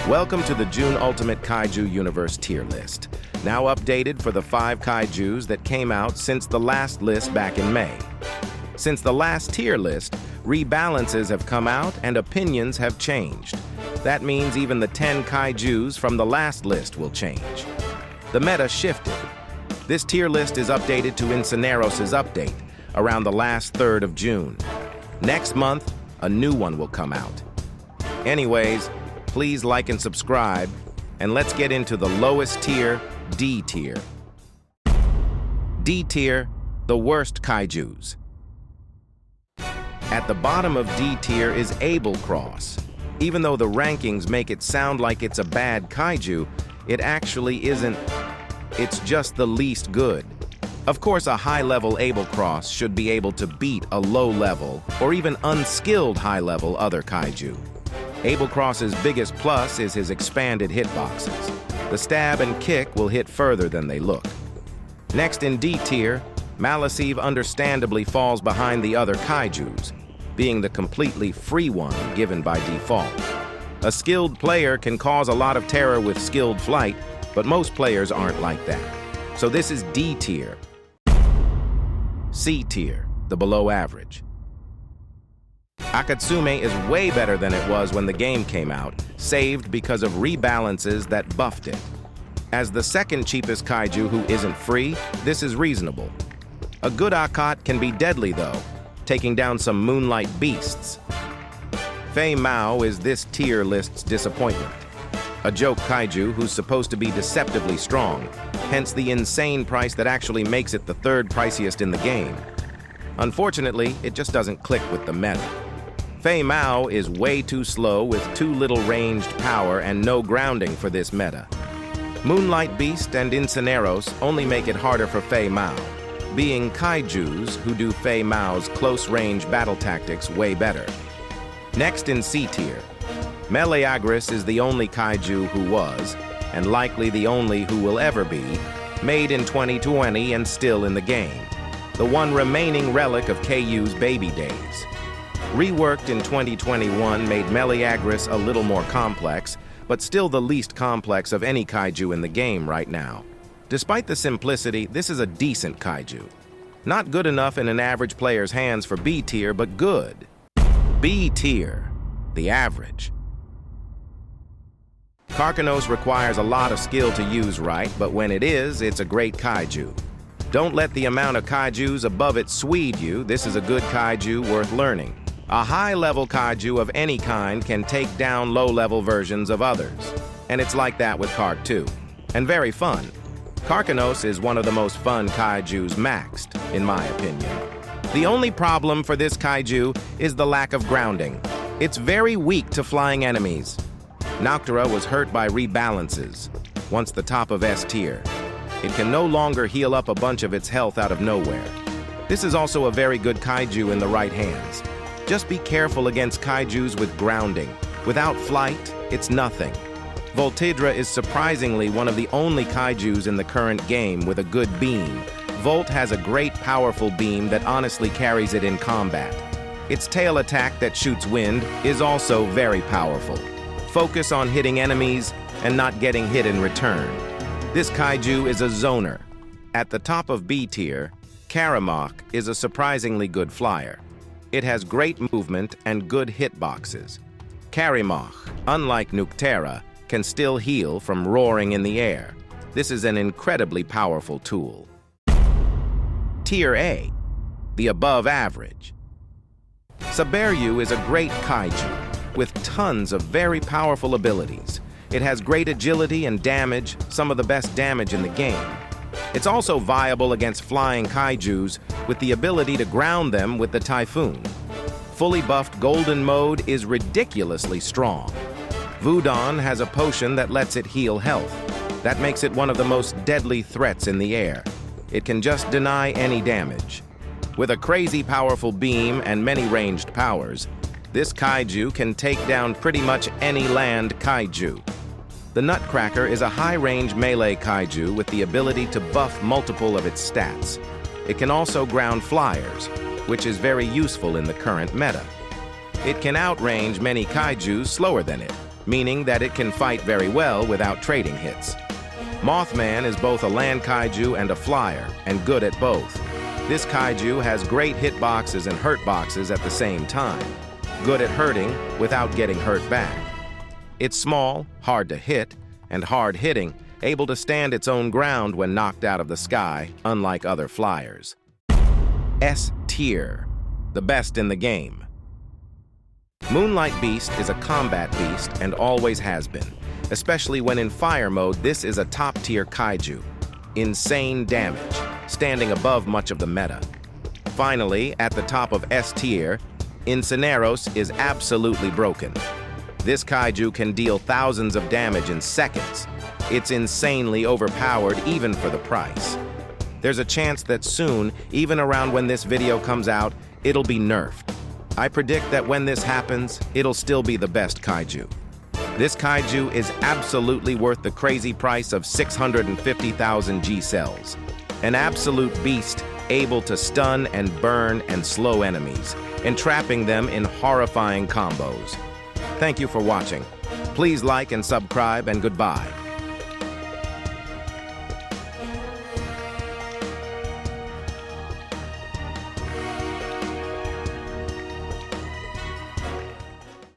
Welcome to the June Ultimate Kaiju Universe tier list, now updated for the 5 kaijus that came out since the last list back in May. Since the last tier list, rebalances have come out and opinions have changed. That means even the 10 kaijus from the last list will change. The meta shifted. This tier list is updated to Incineros' update around the last third of June. Next month, a new one will come out. Anyways, please like and subscribe, and let's get into the lowest tier, D tier. D tier, the worst kaijus. At the bottom of D tier is Ablecross. Even though the rankings make it sound like it's a bad kaiju, it actually isn't. It's just the least good. Of course, a high-level Ablecross should be able to beat a low-level or even unskilled high-level other kaiju. Ablecross's biggest plus is his expanded hitboxes. The stab and kick will hit further than they look. Next in D tier, Malacive understandably falls behind the other kaijus, being the completely free one given by default. A skilled player can cause a lot of terror with skilled flight, but most players aren't like that. So this is D tier. C tier, the below average. Akatsume is way better than it was when the game came out, saved because of rebalances that buffed it. As the second cheapest kaiju who isn't free, this is reasonable. A good Akat can be deadly though, taking down some Moonlight Beasts. Fei Mao is this tier list's disappointment. A joke kaiju who's supposed to be deceptively strong, hence the insane price that actually makes it the third priciest in the game. Unfortunately, it just doesn't click with the meta. Fei Mao is way too slow with too little ranged power and no grounding for this meta. Moonlight Beast and Incineros only make it harder for Fei Mao, being kaijus who do Fei Mao's close-range battle tactics way better. Next in C tier, Meleagris is the only kaiju who was, and likely the only who will ever be, made in 2020 and still in the game. The one remaining relic of KAIJU's baby days. Reworked in 2021 made Meleagris a little more complex, but still the least complex of any kaiju in the game right now. Despite the simplicity, this is a decent kaiju. Not good enough in an average player's hands for B tier, but good. B tier, the average. Karkinos requires a lot of skill to use right, but when it is, it's a great kaiju. Don't let the amount of kaijus above it swede you. This is a good kaiju worth learning. A high-level kaiju of any kind can take down low-level versions of others. And it's like that with Kark too. And very fun. Karkinos is one of the most fun kaijus maxed, in my opinion. The only problem for this kaiju is the lack of grounding. It's very weak to flying enemies. Nouctera was hurt by rebalances, once the top of S tier. It can no longer heal up a bunch of its health out of nowhere. This is also a very good kaiju in the right hands. Just be careful against kaijus with grounding. Without flight, it's nothing. Voltidra is surprisingly one of the only kaijus in the current game with a good beam. Volt has a great powerful beam that honestly carries it in combat. Its tail attack that shoots wind is also very powerful. Focus on hitting enemies and not getting hit in return. This kaiju is a zoner. At the top of B tier, Carimoch is a surprisingly good flyer. It has great movement and good hitboxes. Carimoch, unlike Nutcracker, can still heal from roaring in the air. This is an incredibly powerful tool. Tier A, the above average. Saberyu is a great kaiju with tons of very powerful abilities. It has great agility and damage, some of the best damage in the game. It's also viable against flying kaijus with the ability to ground them with the Typhoon. Fully buffed Golden Mode is ridiculously strong. Voodon has a potion that lets it heal health. That makes it one of the most deadly threats in the air. It can just deny any damage. With a crazy powerful beam and many ranged powers, this kaiju can take down pretty much any land kaiju. The Nutcracker is a high-range melee kaiju with the ability to buff multiple of its stats. It can also ground flyers, which is very useful in the current meta. It can outrange many kaijus slower than it, meaning that it can fight very well without trading hits. Mothman is both a land kaiju and a flyer, and good at both. This kaiju has great hitboxes and hurt boxes at the same time. Good at hurting without getting hurt back. It's small, hard to hit, and hard-hitting, able to stand its own ground when knocked out of the sky, unlike other flyers. S tier, the best in the game. Moonlight Beast is a combat beast and always has been. Especially when in fire mode, this is a top-tier kaiju. Insane damage, standing above much of the meta. Finally, at the top of S tier, Incineros is absolutely broken. This kaiju can deal thousands of damage in seconds. It's insanely overpowered even for the price. There's a chance that soon, even around when this video comes out, it'll be nerfed. I predict that when this happens, it'll still be the best kaiju. This kaiju is absolutely worth the crazy price of 650,000 G-cells. An absolute beast, able to stun and burn and slow enemies, entrapping them in horrifying combos. Thank you for watching. Please like and subscribe, and goodbye.